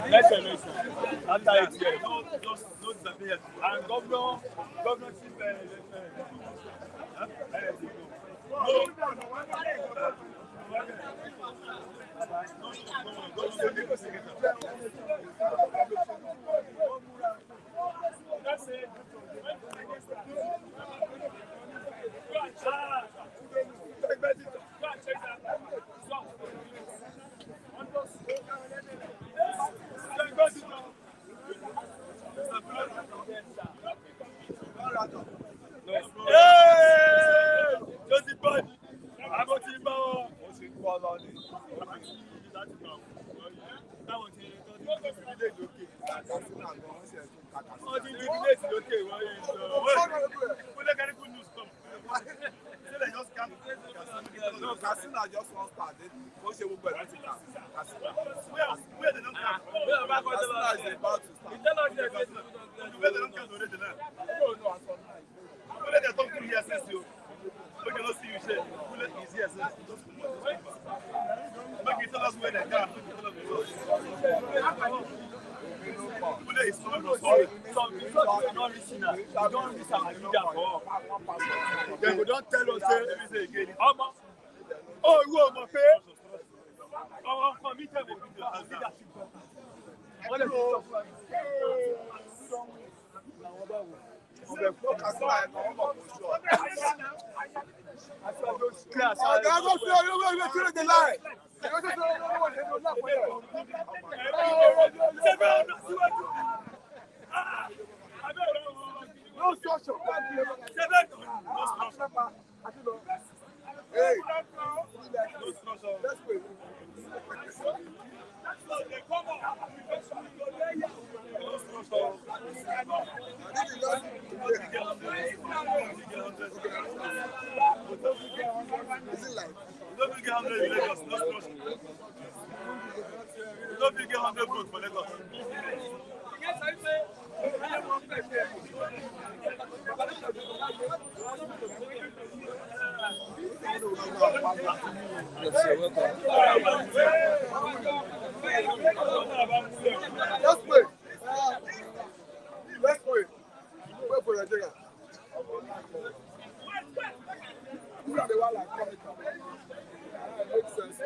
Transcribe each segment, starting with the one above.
Next election. After 8 years. No disappear. And governorship election. That's it. Casino just one star. They push it over. Casino is about to start. Where they don't count already now. Where they don't do ESS, you. We cannot see you share. Who let me see ESS? Make you tell us where they can. They don't tell us again. Oh, you want my pay? Oh, for me, tell me. No structure. Hey, let's wait. Is it like? Don't get 100 in Lagos, no structure. Don't get 100 votes for Lagos. Let's wait. Let's wait. Wait for Nigeria. Who are the one like coming? Makes sense.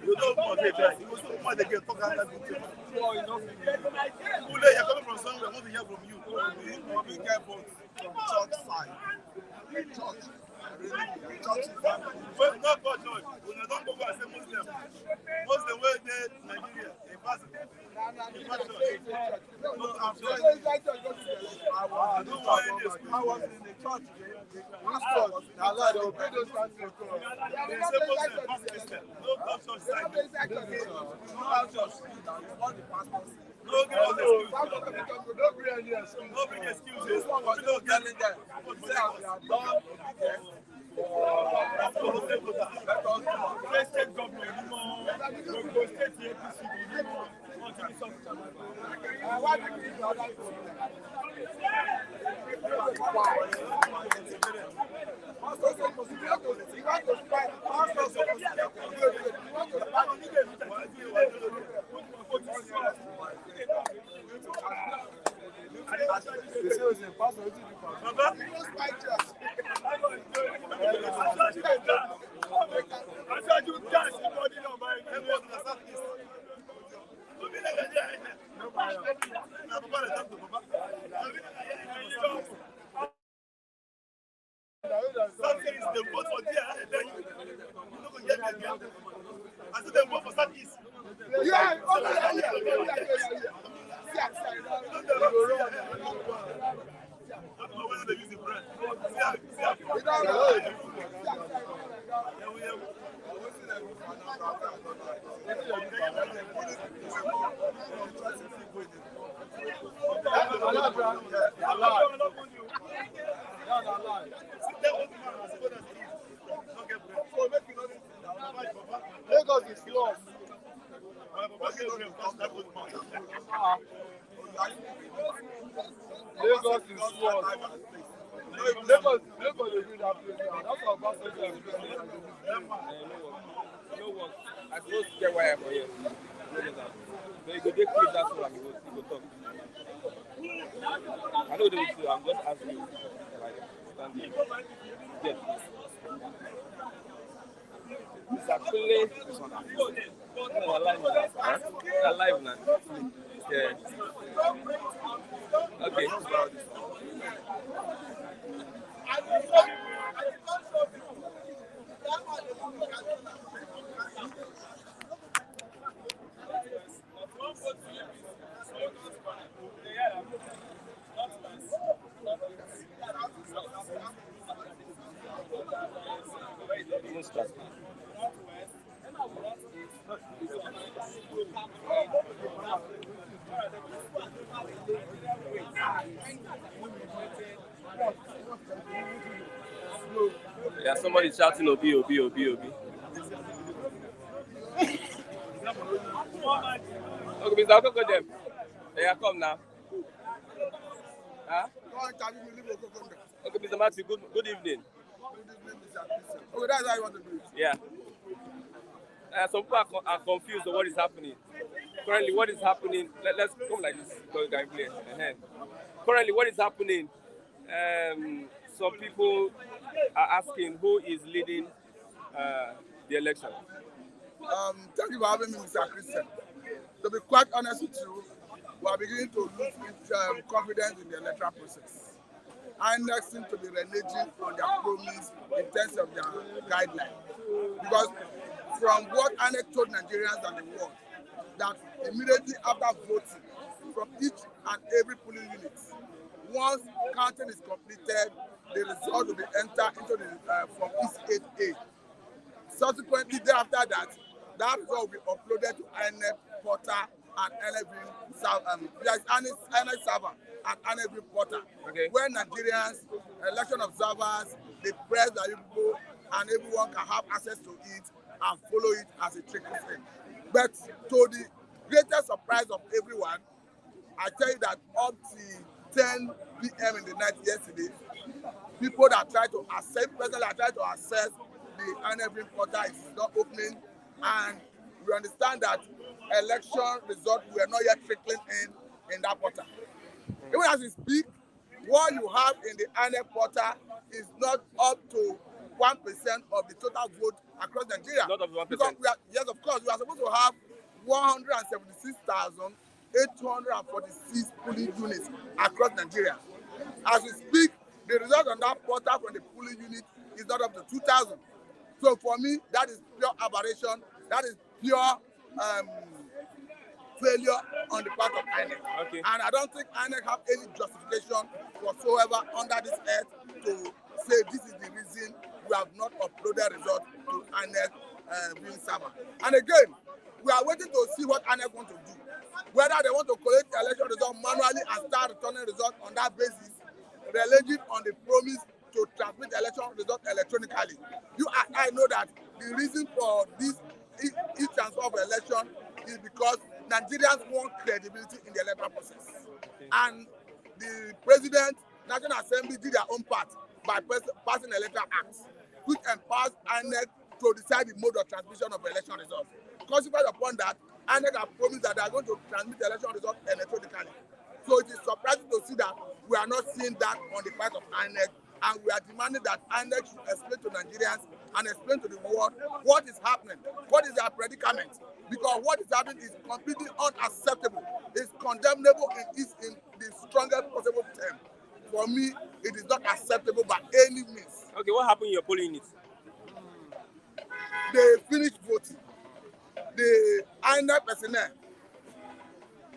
You don't forget that. You also want to get talking about it. You're coming from somewhere, I want to hear from you. Be careful from church side. Church. Church is bad. Well, not God, Lord. When I don't go back, I say Muslim. Muslim, where they Nigeria, they pass it. I was in the church. Which church? Allah, they obey those families. They say Muslim, pass Christian. No culture side. No culture. What the pastor says. No big excuses. No telling them. Say we are done. State government, state APC, Lagos is lost. Lagos is lost. Lagos is doing that place now. That's how bad Lagos is doing. No work. I supposed to get wire for you. So you go take clip that one, you go talk. I know they will see. I'm just asking you. Like, stand here. Yes. It's actually this one. No, alive now. Huh? Alive now. Yeah. Okay. Yeah, somebody shouting Obi, Obi, Obi, Obi. Okay, Mr. Okoko them. Yeah, come now. Huh? Okay, Mr. Matthew, good evening. Okay, that's how you want to do it. Yeah. Some people are confused on what is happening. Currently, what is happening? Let's come like this so you can play. Currently, what is happening? Some people are asking who is leading the election. Thank you for having me, Mr. Christian. To be quite honest with you, we are beginning to lose confidence in the electoral process. Inec seem to be reneging on their promise in terms of their guideline. Because from what Inec told Nigerians and the world, that immediately after voting from each and every polling unit, once counting is completed, the result will be entered into the from East 8A. Subsequently, thereafter that result will be uploaded to Inec portal and Inec server and Inec portal, Okay. where Nigerians, election observers, the press, the people, and everyone can have access to it and follow it as it trickles in. But to the greatest surprise of everyone, I tell you that up to 10 p.m. in the night yesterday, people that try to access, personally that try to access the Inec portal is not opening, and we understand that election results were not yet trickling in that portal. Even as we speak, what you have in the Inec portal is not up to 1% of the total vote across Nigeria. Not of 1%. Because yes, of course, we are supposed to have 176,846 polling units across Nigeria. As we speak, the result on that portal from the polling unit is not up to 2,000. So for me, that is pure aberration. That is pure failure on the part of Inec. Okay. And I don't think Inec have any justification whatsoever under this earth to say this is the reason we have not uploaded results to Inec viewing server. And again, we are waiting to see what Inec want to do. Whether they want to collect election results manually and start returning results on that basis, relying on the promise to transmit election results electronically. You and I know that the reason for this e-transfer of election is because Nigerians want credibility in the electoral process. Okay. And the President, National Assembly did their own part by passing electoral acts, which empowers INEC to decide the mode of transmission of election results. Consequent upon that, INEC have promised that they are going to transmit election results electronically. So it is surprising to see that we are not seeing that on the part of INEC, and we are demanding that INEC should explain to Nigerians and explain to the world what is happening, what is their predicament, because what is happening is completely unacceptable. It's condemnable in the strongest possible term. For me, it is not acceptable by any means. Okay, what happened in your polling unit? They finished voting. The INEC personnel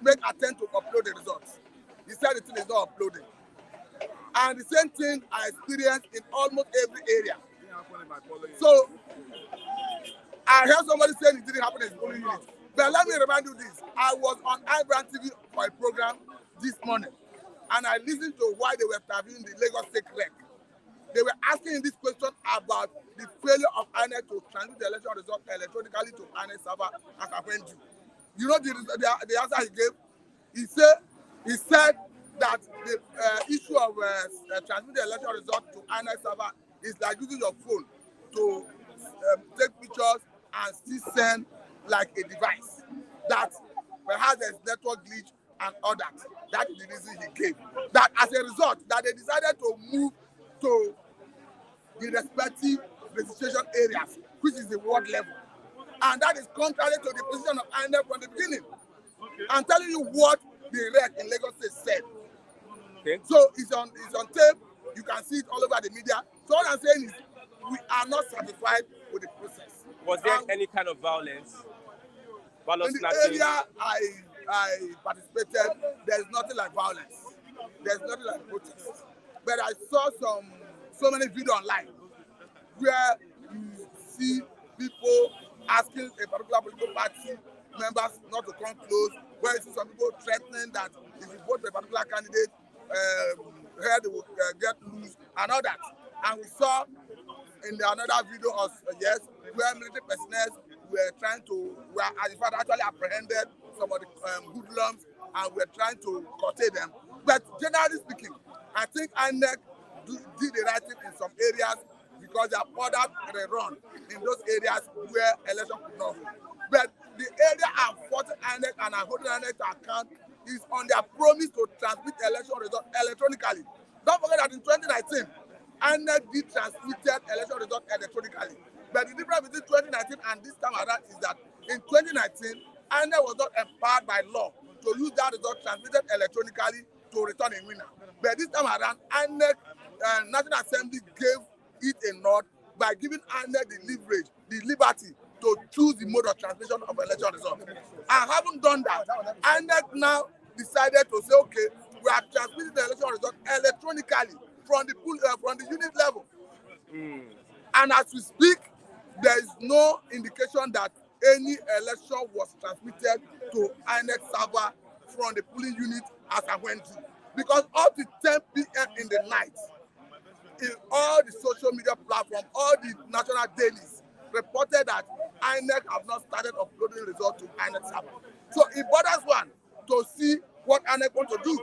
made attempt to upload the results. He said the thing is not uploading. And the same thing I experienced in almost every area. So I heard somebody saying it didn't happen in his polling unit. But let me remind you this. I was on iBrand TV for a program this morning. and I listened to why they were interviewing the Lagos State Rec. They were asking this question about the failure of INEC to transmit the election result electronically to INEC server as happened to. You know the answer he gave? He said that the issue of transmitting the election result to INEC server is like using your phone to take pictures and still send like a device. That perhaps there's network glitch and all that. That is the reason he gave. That as a result, that they decided to move to the respective registration areas, which is the ward level. And that is contrary to the position of INEC from the beginning. I'm telling you what the rec in Lagos State said. Okay. So it's on tape. You can see it all over the media. So what I'm saying is we are not satisfied with the process. Was there any kind of violence? In the area I participated, there's nothing like violence. There's nothing like protest. But I saw so many videos online where you see people asking a particular political party members not to come close, where you see some people threatening that if you vote for a particular candidate, head will get loose and all that. And we saw in another video of where military personnel were trying to, in fact actually apprehended some of the hoodlums and were trying to curtail them. But generally speaking, I think INEC did the right thing in some areas because they have ordered a run in those areas where election could not hold. But the area I'm forcing INEC and I'm holding INEC to account is on their promise to transmit election results electronically. Don't forget that in 2019, INEC did transmitted election results electronically. But the difference between 2019 and this time around is that in 2019, INEC was not empowered by law to use that result transmitted electronically to return a winner. But this time around, INEC National Assembly gave it a nod by giving INEC the leverage, the liberty to choose the mode of transmission of election results. And having done that, INEC now decided to say, okay, we are transmitting the election results electronically from the unit level. And as we speak, there is no indication that any election was transmitted to INEC server from the polling unit as I went to. Because up to 10 p.m. in the night, in all the social media platforms, all the national dailies reported that INEC have not started uploading results to INEC server. So it bothers one to see what INEC want to do.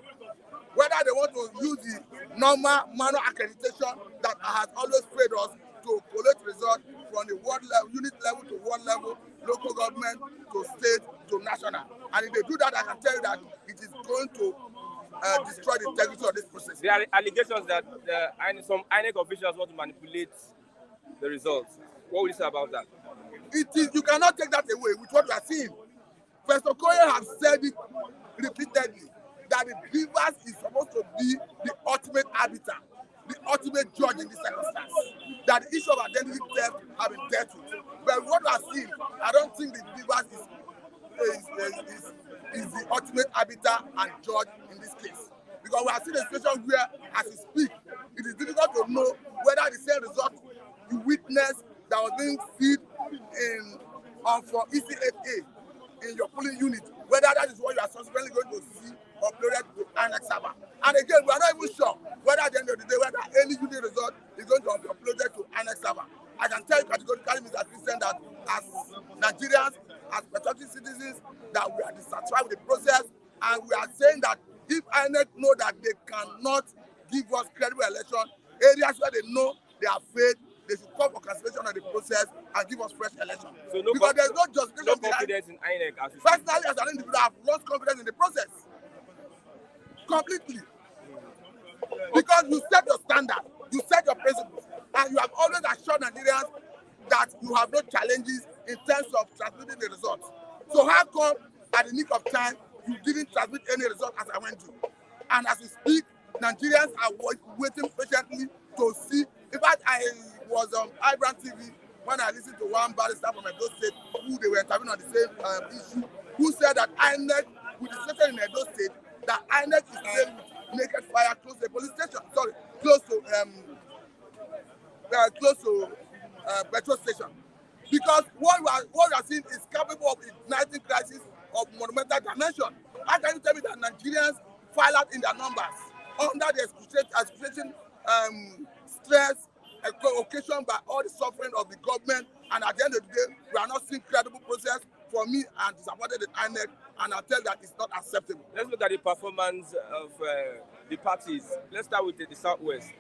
Whether they want to use the normal manual accreditation that has always failed us to collect results from the ward level, unit level to ward level, local government to state to national. And if they do that, I can tell you that it is going to destroy the integrity of this process. There are allegations that some INEC officials want to manipulate the results. What will you say about that? You cannot take that away with what we are seeing. Professor Koye has said it repeatedly that the Rivers is supposed to be the ultimate arbiter, the ultimate judge in this circumstance. That the issue of identity theft has been dealt with. But what we are seeing, I don't think the Rivers is the ultimate arbiter and judge in this case. Because we are seeing a situation where, as we speak, it is difficult to know whether the same result you witnessed that was being fed from ECFA in your polling unit, whether that is what you are subsequently going to see uploaded to INEC server. And again, we are not even sure whether at the end of the day, whether any unit result is going to be uploaded to INEC server. I can tell you categorically, Mr. Christian, that as Nigerians, as patriotic citizens, that we are dissatisfied with the process, and we are saying that if INEC know that they cannot give us credible election, areas where they know they are failed, they should call for cancellation of the process and give us fresh election. So because there's no justification. No confidence in INEC. Personally, as an individual, I have lost confidence in the process. Completely. Because you set your standard, you set your principles, and you have always assured Nigerians that you have no challenges in terms of transmitting the results. So how come at the nick of time you didn't transmit any result as I went to? And as we speak, Nigerians are waiting patiently to see. In fact, I was on Ibran TV when I listened to one barrister from Edo State who they were interviewing on the same issue, who said that INEC, with the situation in Edo State, that INEC is playing with naked fire close to a police station. Sorry, close to petrol station. Because what we are seeing is capable of igniting crisis of monumental dimension. How can you tell me that Nigerians file out in their numbers under the excruciating stress occasioned by all the suffering of the government, and at the end of the day, we are not seeing credible process. For me, I'm disappointed in Inec, and I tell that it's not acceptable. Let's look at the performance of the parties. Let's start with the Southwest.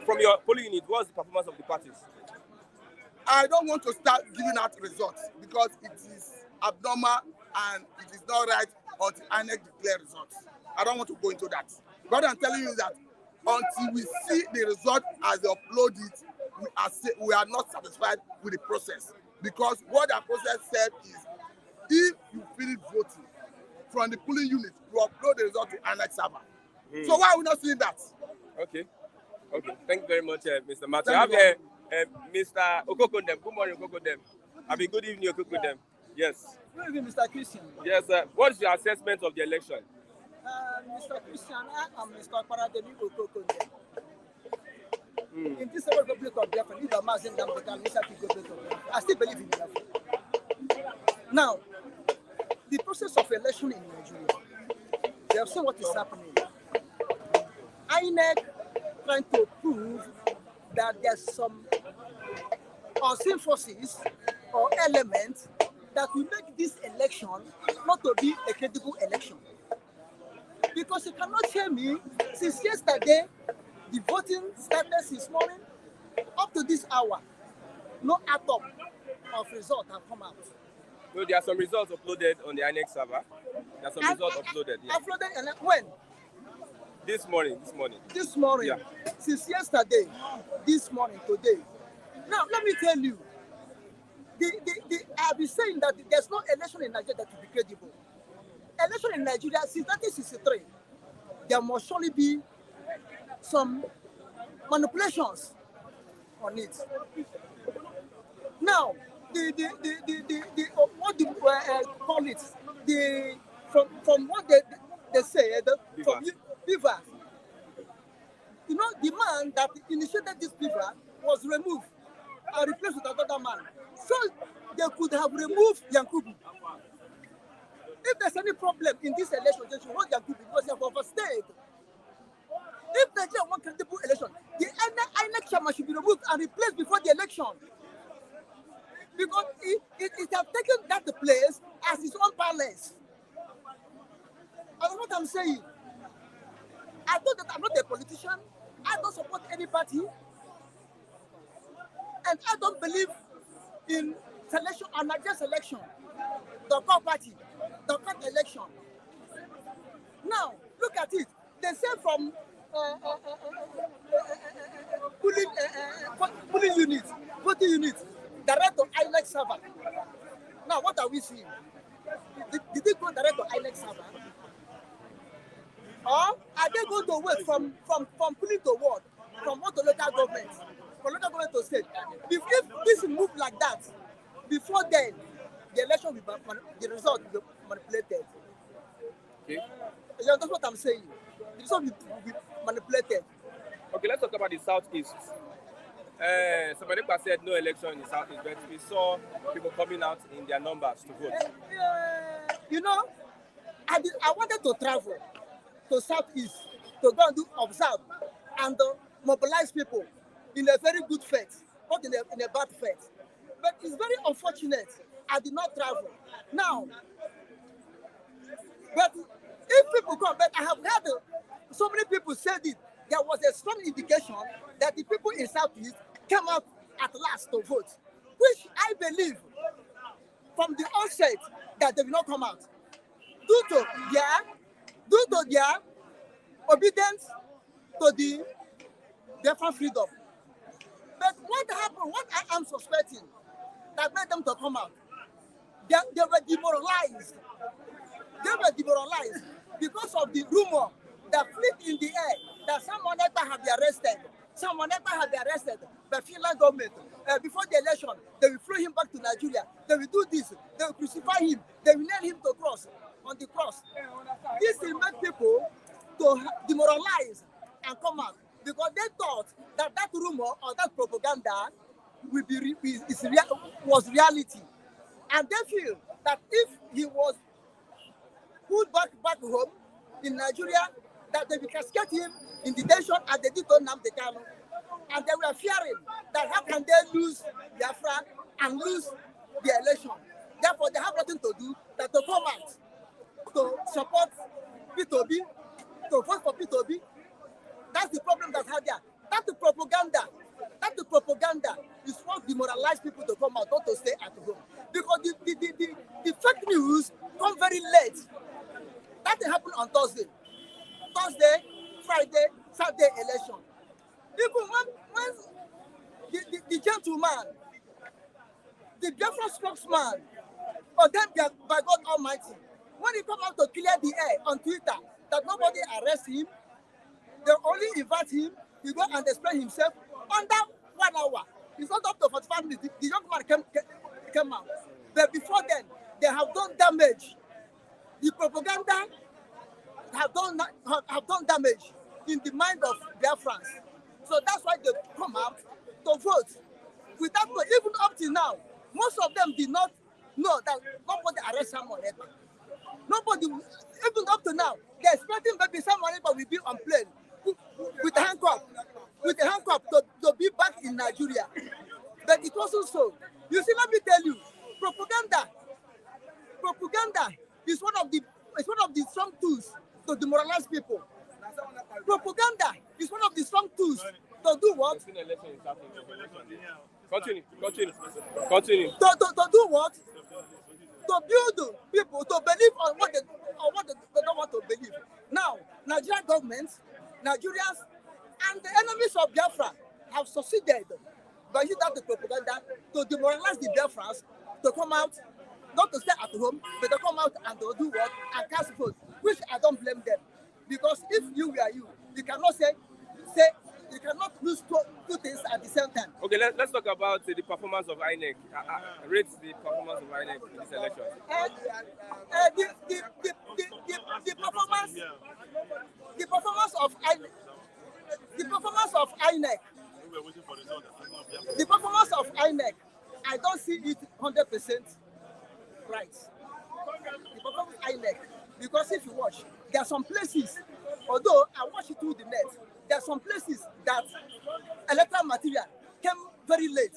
From your polling unit, what's the performance of the parties? I don't want to start giving out results because it is abnormal and it is not right until INEC declare results. I don't want to go into that. But I'm telling you that until we see the result as they upload it, we are not satisfied with the process. Because what the process said is, if you finish voting from the polling unit, you upload the result to INEC server. So why are we not seeing that? Okay. Thank you very much, Mr. Matthew. I have here Mr. Okokondem. Good morning, Okokondem. Good evening, Okokondem. Yes. Good evening, Mr. Christian. Yes, what is your assessment of the election? Mr. Christian, I am Mr. Parademi Okokondem. In this Republic of Biafra, you are massing down the Republic of Biafra. I still believe in Biafra. Now, the process of election in Nigeria, they have seen what is happening. INEC trying to prove that there's some unseen forces or elements that will make this election not to be a credible election. Because you cannot tell me, since yesterday, the voting started since morning, up to this hour, no atom of results have come out. No, there are some results uploaded on the INEC server. There are some results uploaded. Yeah. Uploaded and when? This morning. Yeah. Since yesterday, this morning, today. Now, let me tell you, I've been saying that there's no election in Nigeria that will be credible. Election in Nigeria, since 1963, there must surely be some manipulations on it. Now, what do you call it? From what they say, from Beaver. You know, the man that initiated this Beaver was removed and replaced with another man. So they could have removed Yankubu. If there's any problem in this election, they should hold Yankubu because they have overstayed. If Nigeria wants credible election, the INEC chairman should be removed and replaced before the election. Because it has taken that place as its own palace. I know what I'm saying. I know that I'm not a politician. I don't support any party. And I don't believe in selection and not just selection. The core party, the core election. Now, look at it. They say from polling units, voting units, direct to INEC server. Now, what are we seeing? Did they go direct to INEC server? Or are they going to wait from polling to ward, from what to local government, from local government to state? If this move like that, before then, the election will be, the result will be manipulated. Okay. Yeah, that's what I'm saying. The result will be manipulated. Okay, let's talk about the Southeast. Somebody said no election in the Southeast, but we saw people coming out in their numbers to vote. You know, I wanted to travel to Southeast to go and observe and mobilize people in a very good faith, not in a bad faith. But it's very unfortunate I did not travel. Now, but if people come, but I have heard so many people said it, there was a strong indication that the people in Southeast came out at last to vote, which I believe from the onset that they will not come out due to their obedience to the different freedom. But what happened, what I am suspecting that made them to come out, they were demoralized. They were demoralized because of the rumor that flew in the air that someone ever had been arrested. Someone ever had been arrested by Finland government. Before the election, they will throw him back to Nigeria. They will do this. They will crucify him. They will nail him to cross on the cross. This will make people to demoralize and come out because they thought that rumor or that propaganda will be was reality, and they feel that if he was put back home in Nigeria, that they will cascade him in detention as they did to Nnamdi Kanu. And they were fearing that how can they lose Biafra and lose the election. Therefore, they have nothing to do than to come out to support P2B, to vote for P2B. That's the problem that's had there. That's the propaganda. That the propaganda is what demoralize people to come out, not to stay at home. Because the fake news come very late. That happened on Thursday, Friday, Saturday election. Even when the gentleman, the Biafra spokesman, or them by God Almighty, when he come out to clear the air on Twitter that nobody arrest him, they only invite him, he go and explain himself under 1 hour. It's not up to 45 minutes. The young man came out. But before then, they have done damage. The propaganda have done damage in the mind of Biafrans. So that's why they come out to vote. Without even up till now, most of them did not know that nobody arrest someone ever. Nobody, even up to now, they're expecting maybe someone will be on plane with a handcuff to be back in Nigeria. But it wasn't so. You see, let me tell you, propaganda is one of the strong tools to demoralize people. Propaganda is one of the strong tools to do what? Continue. To do what? To build people to believe on what they don't want to believe. Now, Nigerian government, Nigerians, and the enemies of Biafra have succeeded by using that propaganda to demoralize the Biafrans to come out, not to stay at home, but to come out and to do what? And cast vote, which I don't blame them. Because if you were you cannot say you cannot lose two things at the same time. Okay, let's talk about the performance of Inec. Rate the performance of Inec in this election. The performance of Inec. The performance of INEC, I don't see it 100% right. The performance of INEC, because if you watch, there are some places, although I watch it through the net, there are some places that electoral material came very late,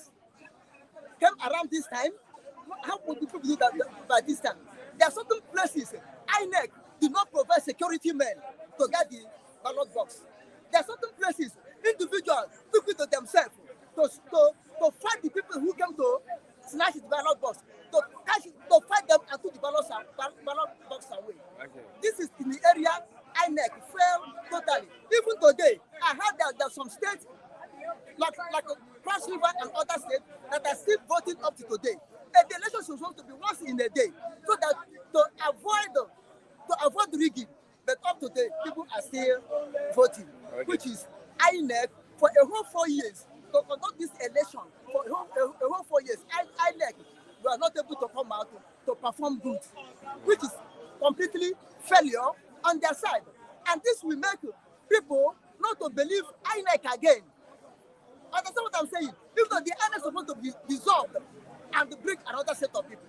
came around this time. How would people do that by this time? There are certain places INEC did not provide security men to guard the ballot box. There are certain places individuals took it to themselves to fight the people who came to snatch the ballot box, to fight them and took the ballot box away. Okay. This is in the area INEC failed totally. Even today, I heard that there are some states like Cross River and other states that are still voting up to today. And the election is supposed to be once in a day, so that to avoid rigging. But up to date, people are still voting, okay, which is INEC for a whole 4 years. To conduct this election for a whole 4 years, INEC were not able to come out to perform good, which is completely failure on their side. And this will make people not to believe INEC again. Understand what I'm saying? Because the INEC is supposed to be dissolved and bring another set of people.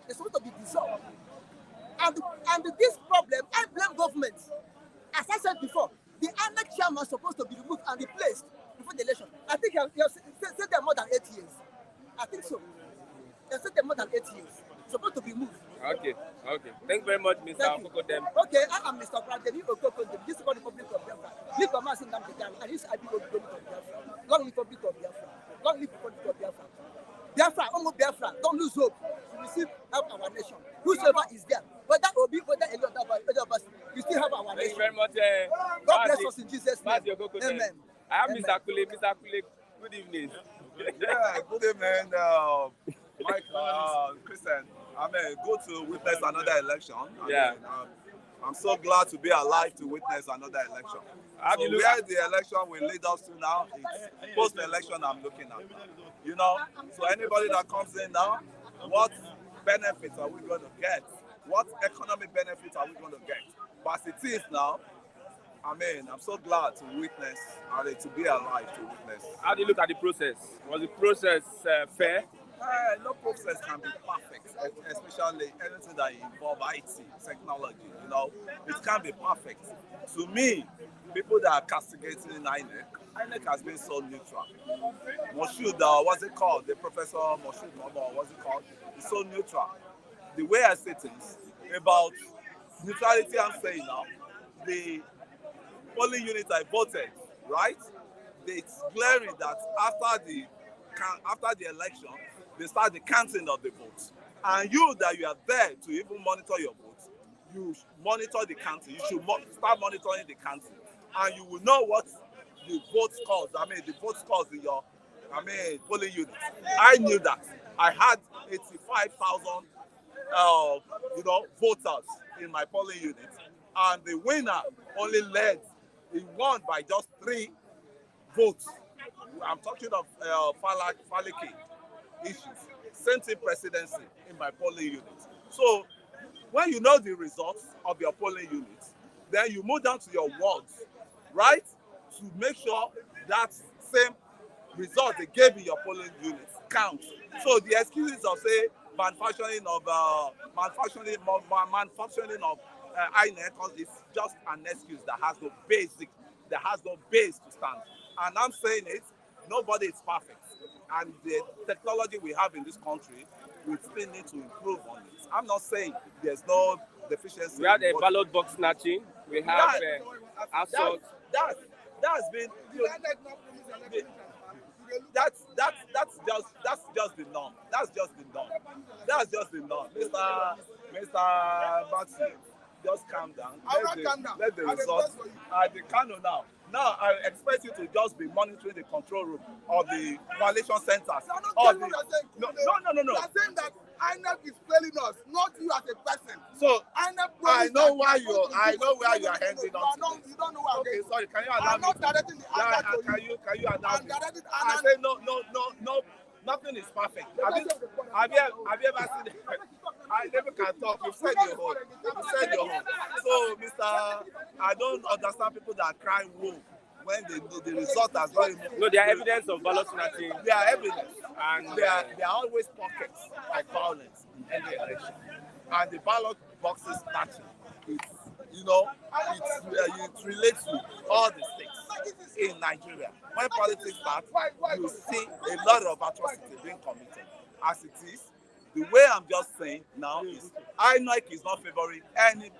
It's supposed to be dissolved. And this problem, I blame government. As I said before, the INEC chairman is supposed to be removed and replaced before the election. I think he has said there more than 8 years. I think so. He has said there more than 8 years. It's supposed to be removed. Okay. Thank you very much, Mr. Okokodem. Okay, I am Mr. Pradeni Okokodem. This is called the Republic of Biafra. Live by Masin Nnamdi Kanu, and this is the Republic of Biafra. Long live Republic of Biafra. Long live Republic of Biafra. Biafra, almost Biafra, don't lose hope to receive help our nation. Whosoever is there, whether Obi, whether any other person, you still have our nation. Thank you very much. God bless us in Jesus' name. Amen. I have Mr. Akule. Mr. Akule, good evening. Yeah, good evening, Mike, Christian. Good to witness another election. I'm so glad to be alive to witness another election. So where the election will lead us to now is post-election I'm looking at. You know, so anybody that comes in now, what benefits are we going to get? What economic benefits are we going to get? But as it is now, I'm so glad to witness and to be alive to witness. How do you look at the process? Was the process fair? No process can be perfect, especially anything that involves IT, technology. It can't be perfect. To me, people that are castigating INEC has been so neutral. Moshood, what's it called? The Professor Moshood, what's it called? It's so neutral. The way I say things about neutrality, I'm saying now, the polling unit I voted, right? It's glaring that after the election, they start the counting of the votes. And you are there to even monitor your votes, you monitor the counting. You should start monitoring the counting, and you will know what the vote scores. The vote scores in your, polling unit. I knew that. I had 85,000, voters in my polling unit, and the winner only led. He won by just 3 votes. I'm talking of Faliki issues. Same thing presidency in my polling unit. So when you know the results of your polling unit, then you move down to your wards, right? To make sure that same result they gave in your polling unit counts. So the excuses of say manufacturing of INEC is just an excuse that has no base to stand. And I'm saying it, nobody is perfect. And the technology we have in this country, we still need to improve on it. I'm not saying there's no deficiency. We have a ballot box snatching. We have assault. That's been that's just the norm. That's just the norm. Mr. Baxi, just calm down. Let the results at the Kano now. Now I expect you to just be monitoring the control room of the coalition centers. No. You are saying that INEC is failing us, not you as a person. So I know where you are heading on. You don't know where I'm Okay, going. sorry. Can you allow I'm me? not directing the anger to you. Can you allow I'm me? directing I say no. Nothing is perfect. Have you ever seen it? I never can talk. You said your own. So, Mr. I don't understand people that cry wolf when the result has not even. No, there are evidence of ballot snatching. There are evidence, And there are always pockets like violence in any election, and the ballot boxes snatching. It relates to all the states in Nigeria. When politics starts, you see a lot of atrocity being committed. As it is, the way I'm just saying now is INEC is not favoring any.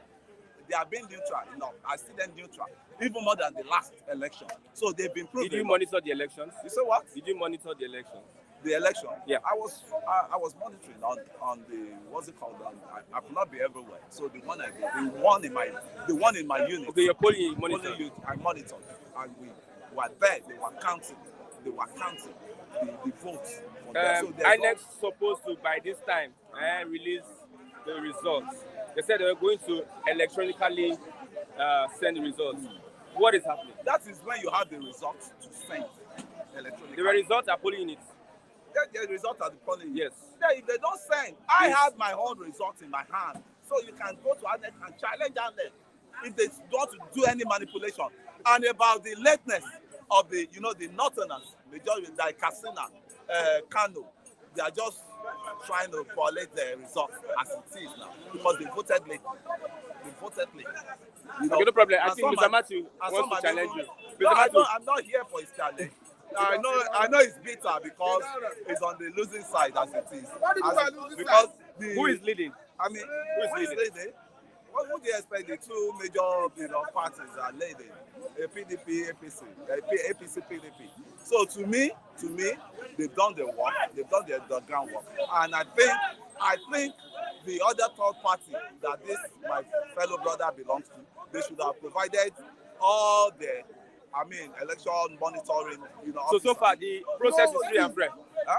They are being neutral enough. I see them neutral, even more than the last election. So they've been proving. Did you monitor the elections? You say what? Did you monitor the elections? The election? Yeah. I was monitoring on the what's it called? I could not be everywhere. So the one in my unit. Okay, your polling monitor. I monitored, and we were there. They were counting the votes. INEC supposed to by this time release the results. They said they were going to electronically send the results. What is happening? That is when you have the results to send electronically. The results are polling units. The results are the polling. Yes. Yeah, if they don't send, I have my own results in my hand. So you can go to INEC and challenge them if they want to do any manipulation. And about the lateness of the northerners, majority like Katsina, Kano, they are just trying to violate the results as it is now because they voted late. Okay, no problem. I think Mr. Matthew wants to challenge you. I'm not here for his challenge. I know it's bitter because it's on the losing side as it is. Who is leading? Who is leading? What would you expect? The two major parties are leading: PDP, APC, PDP. So to me, they've done the work. They've done the groundwork, and I think the other third party that my fellow brother belongs to, they should have provided all the election monitoring. So far the process is free and fair.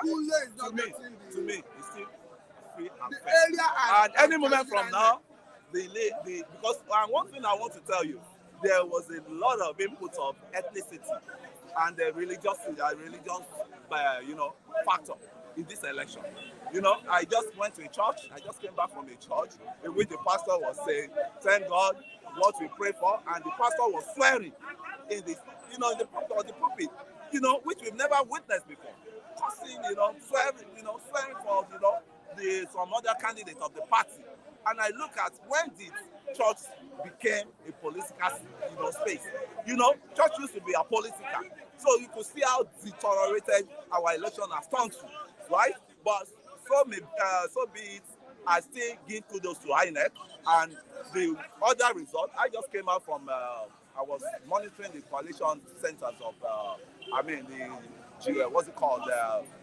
To me, it's still free and fair. And any moment from now, because one thing I want to tell you, there was a lot of input of ethnicity and the religious factor in this election. I just went to a church. I just came back from a church in which the pastor was saying, "Thank God, what we pray for," and the pastor was swearing in the pulpit, which we've never witnessed before. cursing, swearing for, some other candidate of the party. And I look at when the church became a political, space. Church used to be a political. So you could see how deteriorated our election has turned to, right? But so be it. I still give kudos to Inec, and the other result. I just came out from. I was monitoring the coalition centers of. What's it called?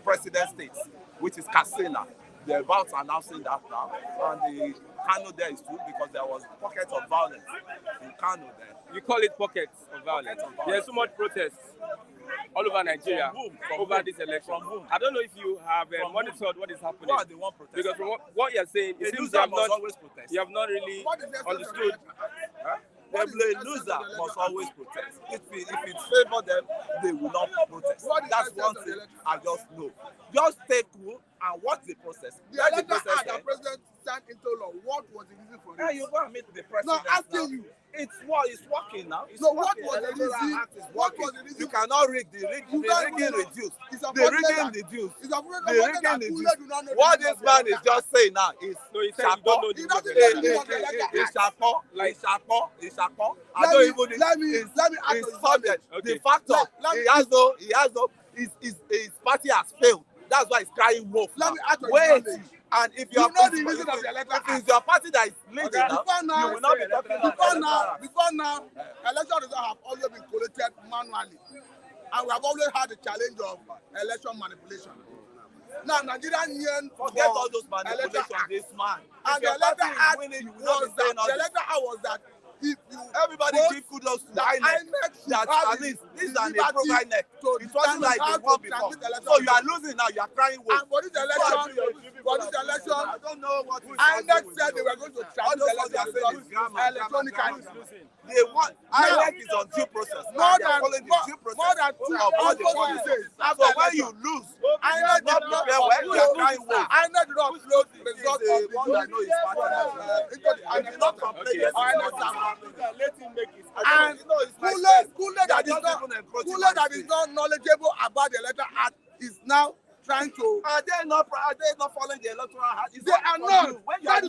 President states, which is Katsina. They're about announcing that now, and the Kano there is too, because there was pockets of violence in Kano there. You call it pockets of violence. There's so much protest all over Nigeria over this election. I don't know if you have monitored what is happening. Why they want protest? Because from what you're saying, it seems you have not really understood. The loser must always protest. If it favors them, they will not protest. That's one thing I just know. Just take cool and watch the process. The process that president signed into law, what was the reason for it? You go and meet the president. No, asking you. It's working now. So what was the reason? What was the reason? You cannot rig the rigging reduced. The rigging reduced. What this man is just saying now is chapo. I don't even. Let me subject. The factor his party has failed. That's why he's crying wolf. Wait. And if you know the reason of the election, if it's your party that is leading now, you will not be talking about before now, election results have always been collected manually. And we have always had the challenge of election manipulation. Now, Nigerian forget all those manipulations, this man. And the election act was that if you everybody give kudos to Inec that at least this is an improved Inec. It wasn't like the one before. So you are losing now, you are crying wolf. And for this election, I don't know what Inec said they were going to transmit electronically. They want Inec is on due process. More than two of all the policies. So when you lose, Inec not prepare well, you are crying wolf. Inec did not upload the result of the one that know his party. And did not complain. Let him make it. And Kule that is not knowledgeable about the electoral act is now trying to. Are they not following the electoral act? They are not. When you are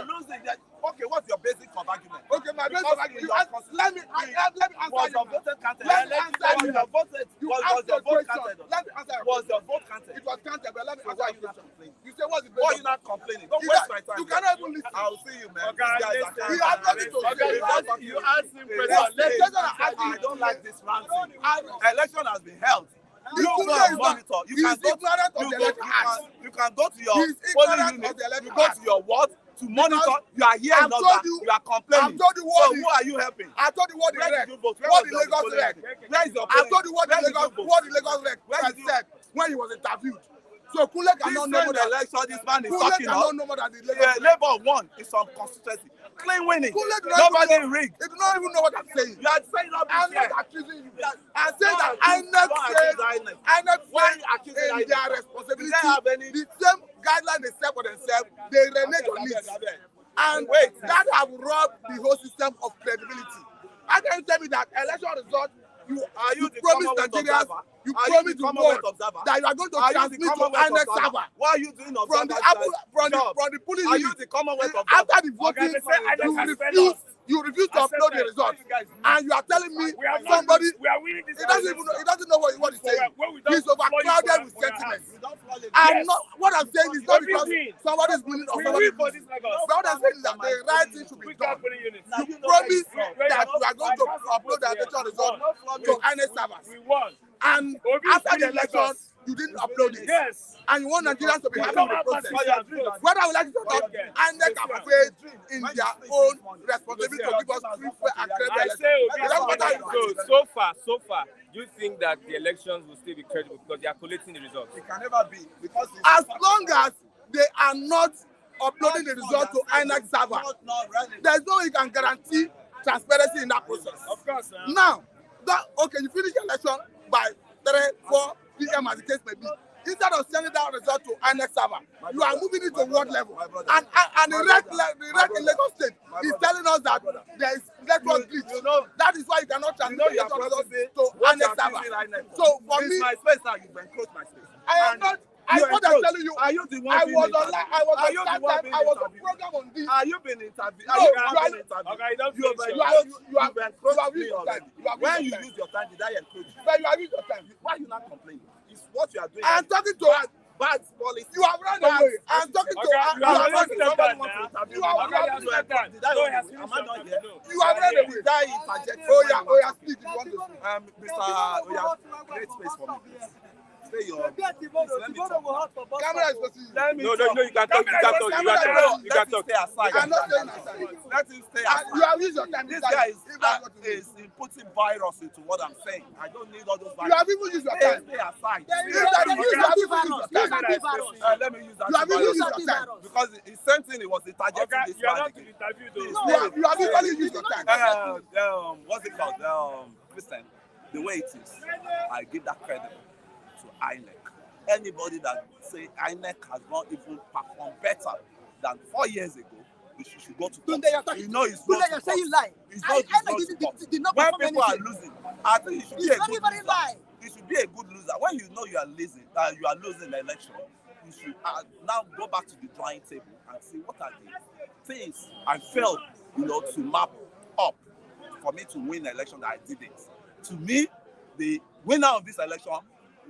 losing, okay, what's your basic of argument? Okay, my basic of argument. Let me answer was your vote counted? Let me answer you. Was your vote counted? Let me answer. Was your vote counted? It was counted, but let me answer you. You say what's the basic? Why are you not complaining? Don't waste my time. You cannot even listen. I'll see you, man. You have nothing to say. You ask him questions. I don't like this ranting. Election has been held. You can monitor. You can go to your polling unit. You go to your ward to monitor. You are here in Oga. You are complaining. I told you what. So who are you helping? I told you what the rec. What the Lagos rec. Where is your? I told you what the Lagos rec said when he was interviewed. So Kule cannot know the election. This man is Kule talking about. Know more than the Lagos Labour won in some constituency. Clean winning. Nobody rigged. They do not even know what I'm saying. You are saying that I'm not accusing you. I'm saying that Inec said in their responsibility, the same guideline they set for themselves, they renege on it. And that have robbed the whole system of credibility. How can you tell me that election result, you promise Nigerians, you promise the world that you are going to transmit to Inec server. What are you doing from the police? Are you the Commonwealth of after the voting, you refuse to upload the results, and you are telling me somebody he doesn't know what he's saying. He's overcrowded with sentiments. And what I'm saying is not because somebody is winning or somebody is losing. What I'm saying is that the right thing should be done. You promise that you are going to upload the election results to Inec servers. And after the election, you didn't upload it. Yes. And you want Nigerians to be happy with the process. What I would like to talk, Inec have failed in their own responsibility to give us free, fair, and credible elections. So far, do you think that the elections will still be credible because they are collating the results? It can never be. Because as long as they are not uploading the result to Inec server, there's no way you can guarantee transparency in that process. Of course. Now, okay, you finish the election by 3, 4 p.m. as the case may be. Instead of sending that result to Inec server, you are moving it to world level. And the rec in Lagos State is telling us that there is network glitch. That is why you cannot transmit the results to Inec server. So for me, my space now, you've encroached my space. I am not. I'm telling you. Are you the one I being was interviewed? online. I was on program on this. Are you being interviewed? No, Are you being interviewed? Okay, don't You have encroached me already. When you use your time, did I encroach you? But you have used your time. Why are you not complaining? It's what you are doing. I am talking to her. Bad policy. You have run away. I am talking to her. You have run away. You have run away. Did I run away? Am I not here? You have run away. Did I interject? Oh yeah, speak. If you want to speak. Mr. Oya, create space for me. Stay your. Let me talk. Camera is supposed to. Let me No, talk. you can talk. You can talk. You can talk. Stay aside. I'm not saying aside. Let him stay aside. You have used your time. This guy is putting virus into what I'm saying. I don't need all those You viruses. have even used your time. Stay aside. Let me use that. You have even used your time. Because the same thing, it was the target Okay, this you are man not again. interviewed though. You have even used your time. What's it called? Christian, the way it is, I give that credit to Inec. Anybody that say Inec has not even performed better than 4 years ago, we should go to court. You know it's not you're saying lie. It's not did not when perform people are anything. losing, I think you should be a good loser. Lie. You should be a good loser. When you know you are losing the election, you should now go back to the drawing table and see what are the things I failed, to map up for me to win the election that I didn't. To me, the winner of this election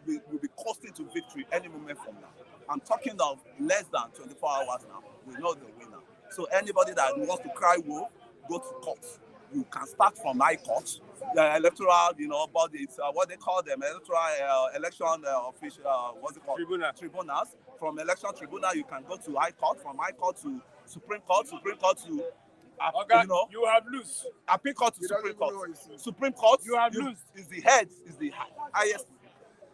will be coasting to victory any moment from now. I'm talking of less than 24 hours now. We know the winner. So anybody that wants to cry wolf, go to court. You can start from high court, the electoral, bodies, what they call them, electoral election official, what's it called? Tribunals. From election tribunal, you can go to high court. From high court to Supreme Court to you have lost. Appeal court to Supreme Court. Supreme Court, you have lost. Is the highest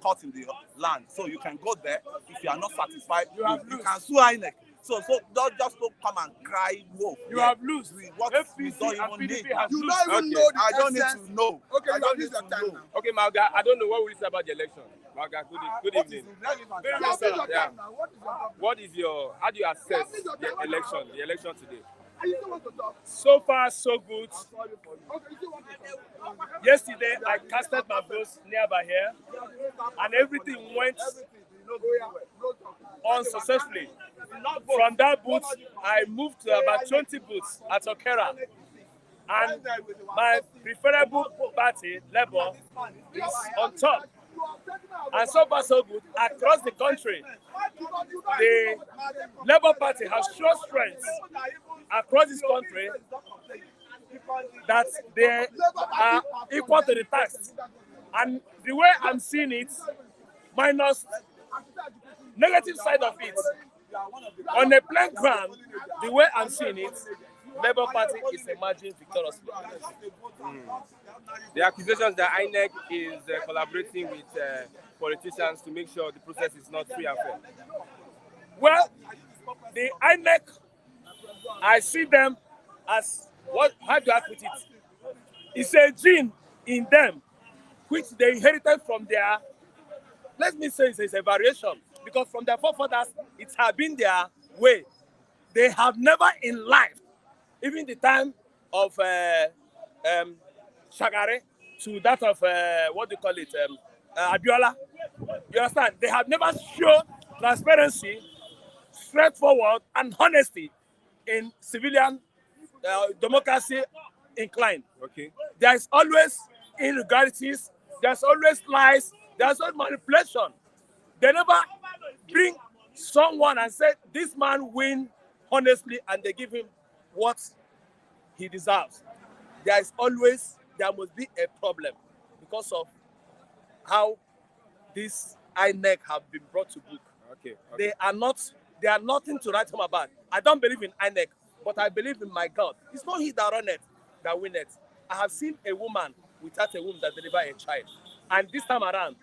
court in the land. So you can go there. If you are not satisfied, you can sue Inec. So don't just come and cry wolf. You have lost. What we don't even need. You don't even know the I don't need essence. to know. Okay, I you don't have need used your to time know. now. Okay, Malga, I don't know what we say about the election. Malga, good evening. You have used your time now. What is your problem? How do you assess the election today? And you still want to talk? So far, so good. Okay, you still want to talk? Yesterday, I casted my votes nearby here, and everything went unsuccessfully. From that booth, I moved to about 20 booths at Okera, and my preferable party, Labour, is on top. And so far, so good. Across the country, the Labour Party has shown strength across this country that they are equal to the task. And the way I'm seeing it, minus negative side of it, on a plain ground, the way I'm seeing it, Labour Party is emerging victoriously. The accusations that Inec is collaborating with politicians to make sure the process is not free and fair. Well, the Inec, I see them as how do I put it? It's a gene in them which they inherited from their, let me say it's a variation, because from their forefathers, it has been their way. They have never in life, even the time of Shagare to that of, Abiola, you understand? They have never shown transparency, straightforward, and honesty in civilian democracy inclined. Okay. There is always irregularities, there's always lies, there's always manipulation. They never bring someone and say, this man win honestly, and they give him what he deserves. There must be a problem because of how this INEC have been brought to book. Okay. They are nothing to write home about. I don't believe in INEC, but I believe in my God. It's not he that run it, that win it. I have seen a woman without a womb that deliver a child. And this time around,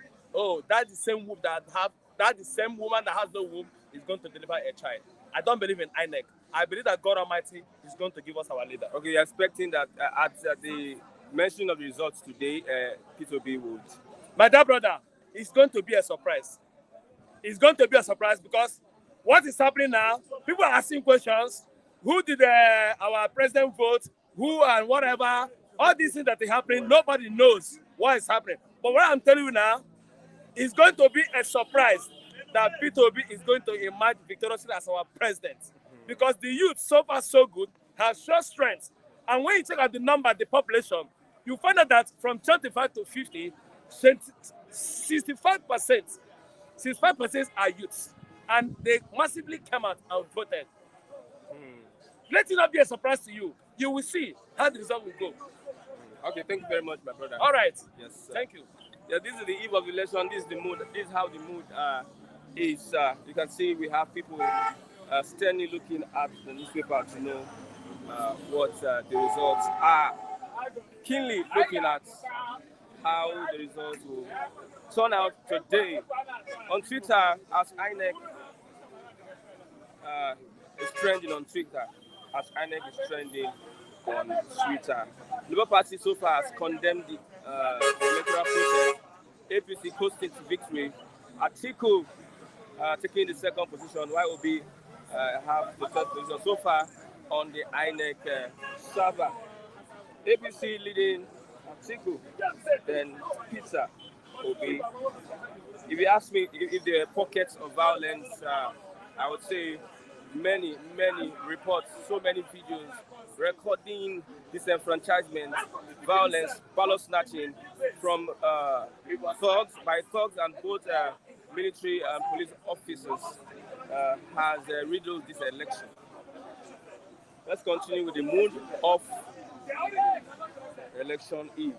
that's the same woman that has no womb is going to deliver a child. I don't believe in INEC. I believe that God Almighty is going to give us our leader. Okay, you're expecting that at the mention of the results today, P2B would. My dear brother, it's going to be a surprise. It's going to be a surprise because what is happening now, people are asking questions. Who did our president vote? Who and whatever. All these things that are happening, nobody knows what is happening. But what I'm telling you now, it's going to be a surprise that Peter Obi is going to emerge victoriously as our president. Because the youth, so far so good, has shown strength. And when you check out the number, the population, you find out that from 25 to 50, 65% are youths. And they massively came out and voted. Let it not be a surprise to you. You will see how the result will go. Okay, thank you very much, my brother. All right. Yes, sir. Thank you. Yeah, this is the eve of the election. This is the mood. This is how the mood is. You can see we have people sternly looking at the newspaper to know what the results are. Keenly looking at how the results will turn out today. On Twitter, as Inec is trending on Twitter, on Twitter. Labour Party so far has condemned the electoral process. APC coasting to victory. Atiku taking the second position, while Obi have the third position so far on the Inec server. APC leading Atiku, then Peter Obi. If you ask me if there are pockets of violence, I would say many reports, so many videos recording disenfranchisement, violence, ballot snatching from thugs and both military and police officers has riddled this election. Let's continue with the mood of election eve.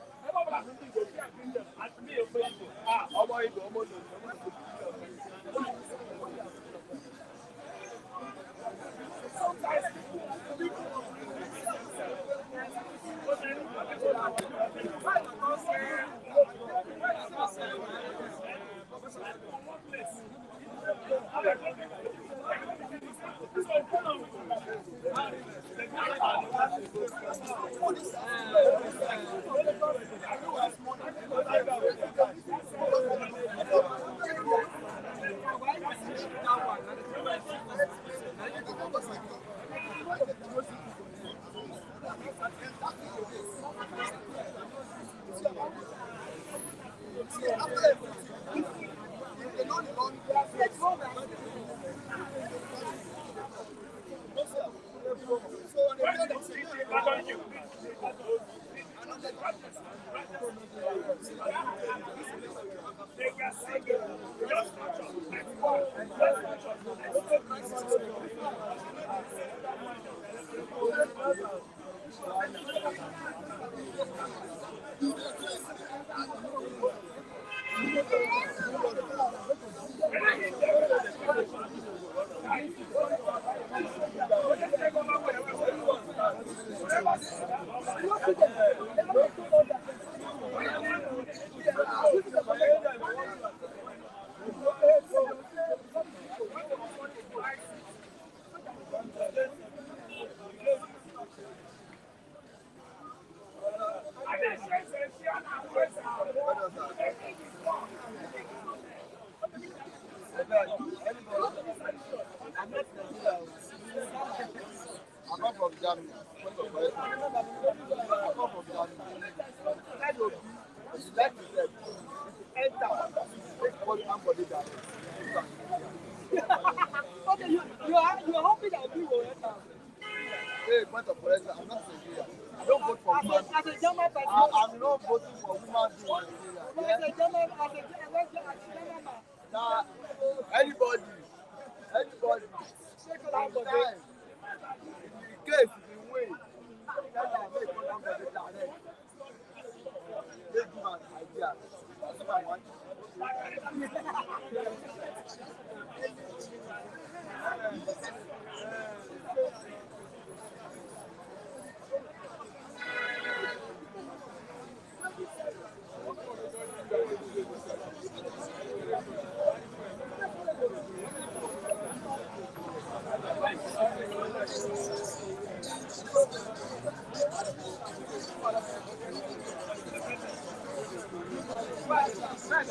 So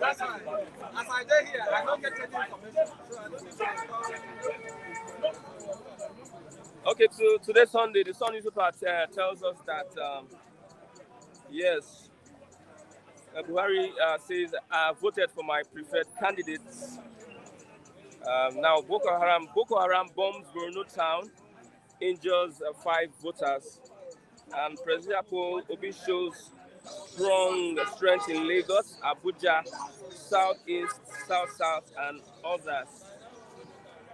that's why, as I did here, I don't get any information. So I don't need to. Okay, so today Sunday, the Sun newspaper tells us that yes, Buhari says I voted for my preferred candidates. Now Boko Haram bombs Borno town, injures 5 voters, and President Obi shows strong strength in Lagos, Abuja, Southeast, South, and others.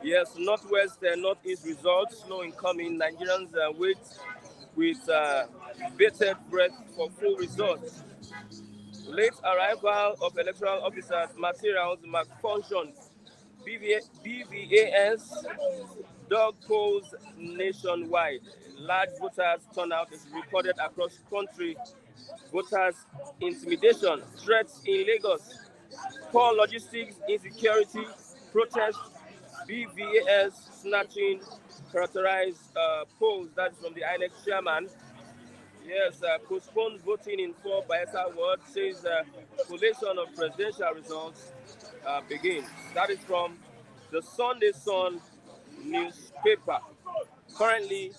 Yes, Northwest, Northeast results, no incoming. Nigerians wait with bated breath for full results. Late arrival of electoral officers, materials, malfunctions, BVAS, dog polls nationwide. Large voters turnout is recorded across country. Voters intimidation, threats in Lagos, poor logistics, insecurity, protests, BVAS snatching, characterized polls. That's from the Inec chairman. Yes, postponed voting in 4 Bayelsa wards, says collation of presidential results begins. That is from the Sunday Sun newspaper. Currently,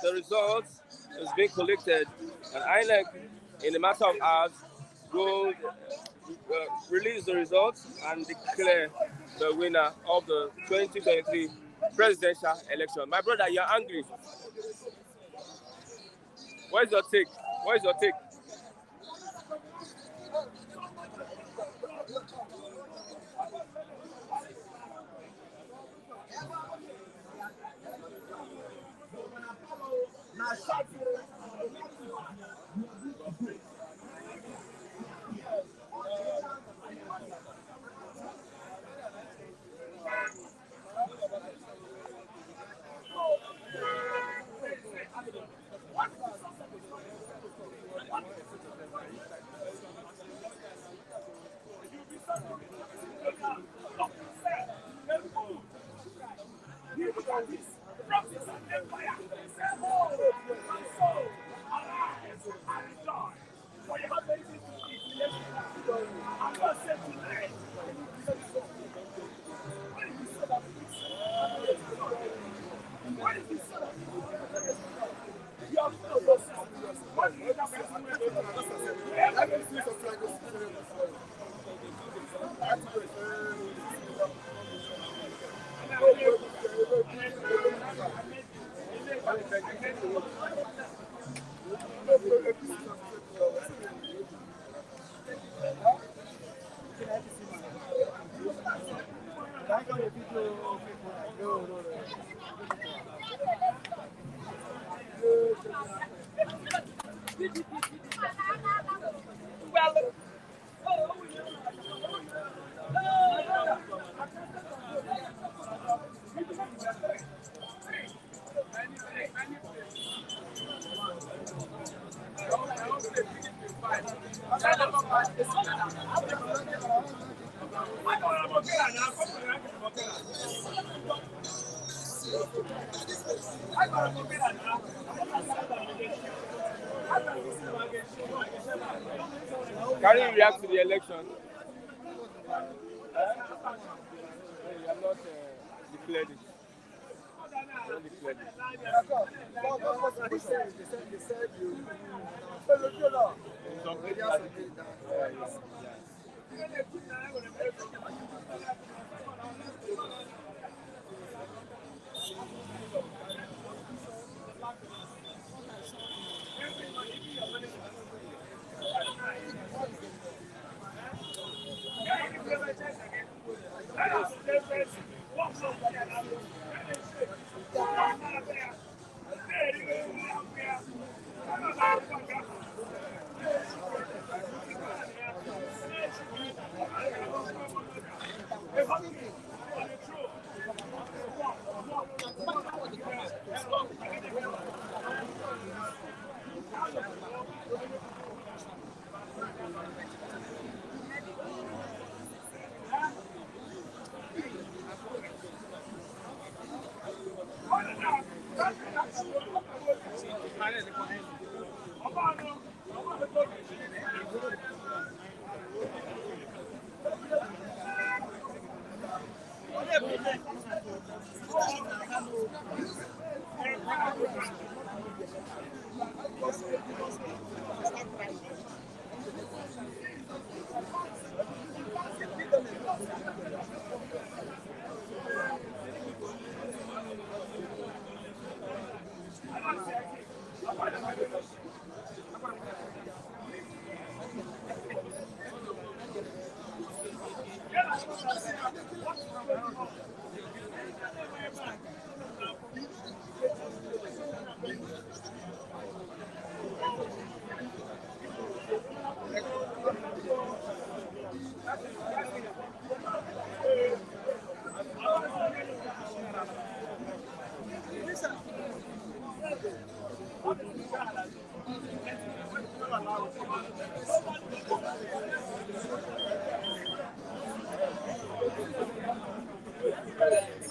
the results is being collected, and INEC, in a matter of hours, will release the results and declare the winner of the 2023 presidential election. My brother, you're angry. Where's your take? Where's your take? Can you react to the election? You have not declared it. You don't declare it. They said you.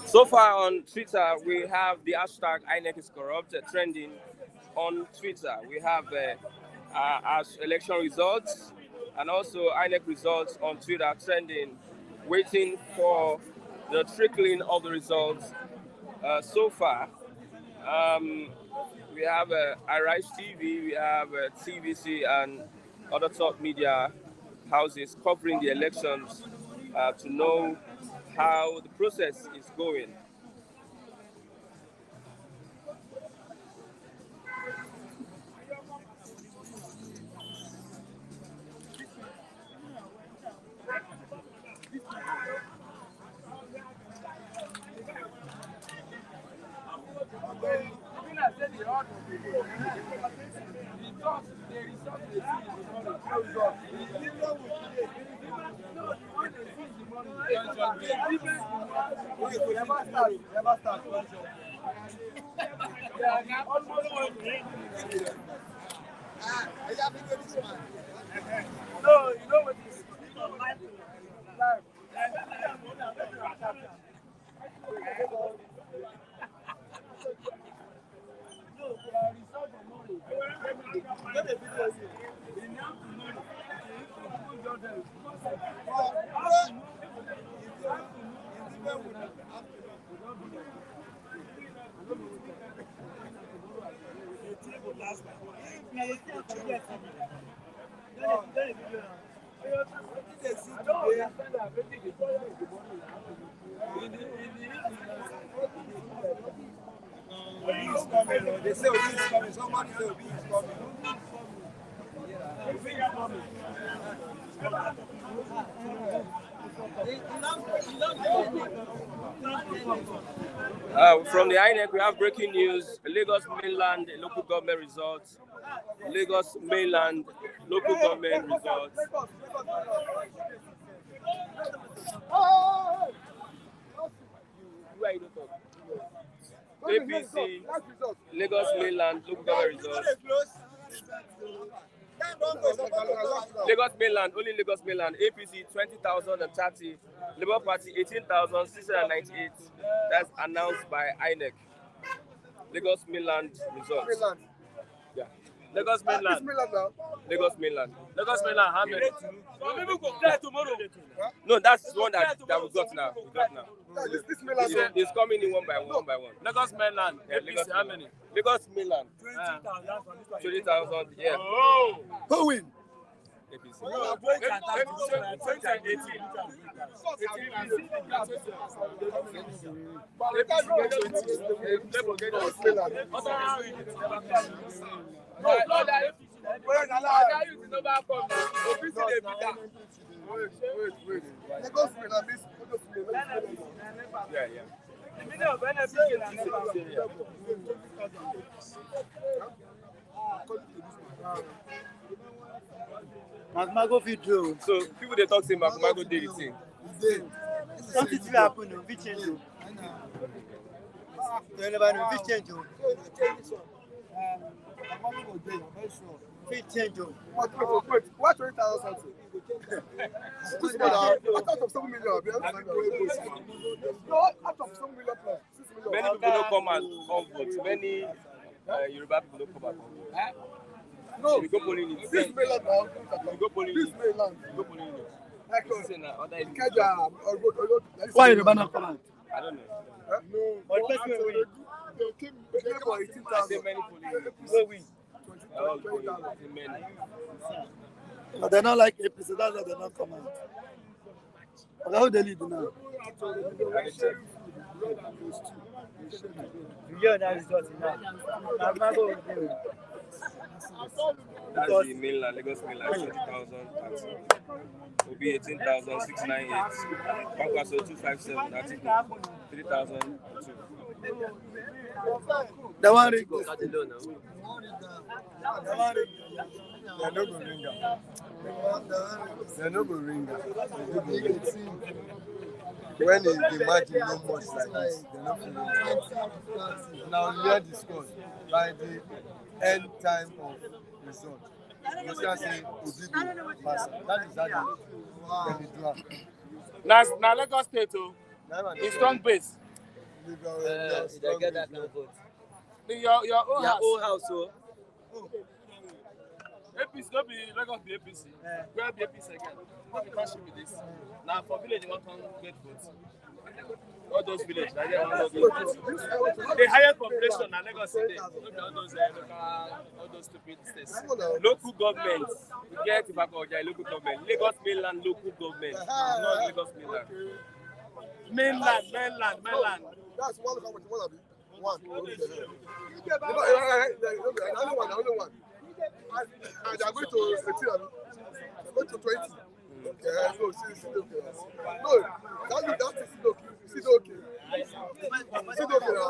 So far on Twitter, we have the hashtag Inec is corrupt trending on Twitter. We have our election results and also Inec results on Twitter trending, waiting for the trickling of the results. So far, we have Arise TV, we have TVC and other top media houses covering the elections to know how the process is going. No, you know what it is. They say Obi is coming. Somebody say Obi is coming. From the INEC, we have breaking news. Lagos mainland local government results. Lagos mainland local government results. APC, Lagos mainland local government results. Lagos mainland, only Lagos mainland. APC 20,030, Labour Party 18,698. That's announced by INEC. Lagos mainland results. Yeah. Lagos mainland. Lagos mainland. Lagos mainland, how many? Some people go fly tomorrow. No, that's one that we got now. This mainland. It's coming in one by one. Lagos mainland. Yeah, APC, how many? Lagos mainland. 20,000. Yeah. Oh! Who win? APC. No, 2018. Yeah. Mago video. So people they talk say Mago did the thing. Something will happen, no, we change. You never know, we change. We change. Wait, what 20,000 something? This man, out of 7 million. No, out of 7 million plus. 6 million. Many people don't come and vote. Many Yoruba people don't come and vote. No. We go polling it. This mainland now. We go polling This it. mainland. We go polling it. Echo. Say na other is- Ikeja. Why you not come out? I don't know. No. But person will win. They came for I 18,000. say many polling units. Who win? All polling units, many. But they don't like APC, that's why they don't come out. But how they lead now? Yeah, that is what it now. That's the mainland, Lagos mainland, 20,000. Will be 18,698. Pankwaso 257. That's 3,002. The one ring this. They're not going to ring her. They're not going to ring her. When the match is not much like this, they're not going to ring her. Now, we are discussed by the end time of result. You can say Ozibo pass. That is how they do it. Now Lagos State, it's strong base. They get that kind of vote. Your own house. Old house, so. APC, no be Lagos be APC. Where be APC again? How we can't be this? Now for village, you want to get votes. All those villages, I get one of those votes. The highest population in Lagos State, all those stupid states. Local governments, we get Ibakoja, local government. Lagos mainland, local government. Not Lagos mainland. Mainland. That's one of them. One. Okay. Only one. And they're going to 18. They're going to 20. Yeah, no, still okay. No, that is still okay. Still okay. Still okay now.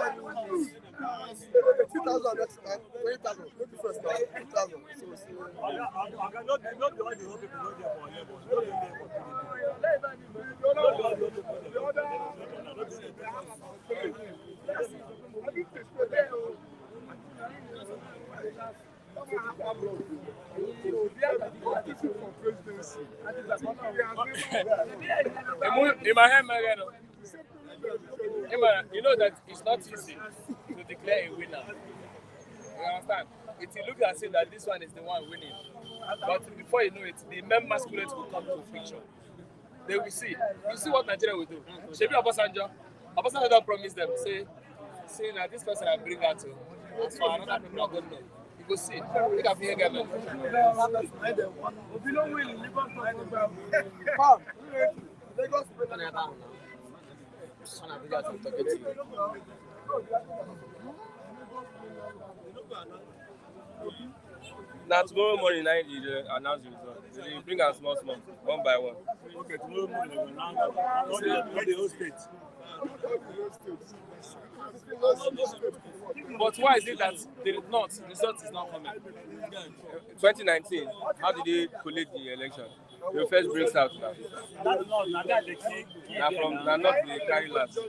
18,000 next time, 20,000. Maybe first time, 2,000. In my hand, you know that it's not easy to declare a winner. You understand? It will look as if that this one is the one winning. But before you know it, the men masquerades will come to picture. They will see. You see what Nigeria will do. Shebi Obasanjo don't promise them. Say now this person I bring out to. As for another people not going to know. You go see. Look at the government. If you don't win, Lagos. Now tomorrow morning, night you announce the result. So you bring us small, one by one. Okay, tomorrow morning we will announce the whole state. But why is it that the result is not coming? 2019, how did they collate the election? The first breaks out now. Now not the carry last.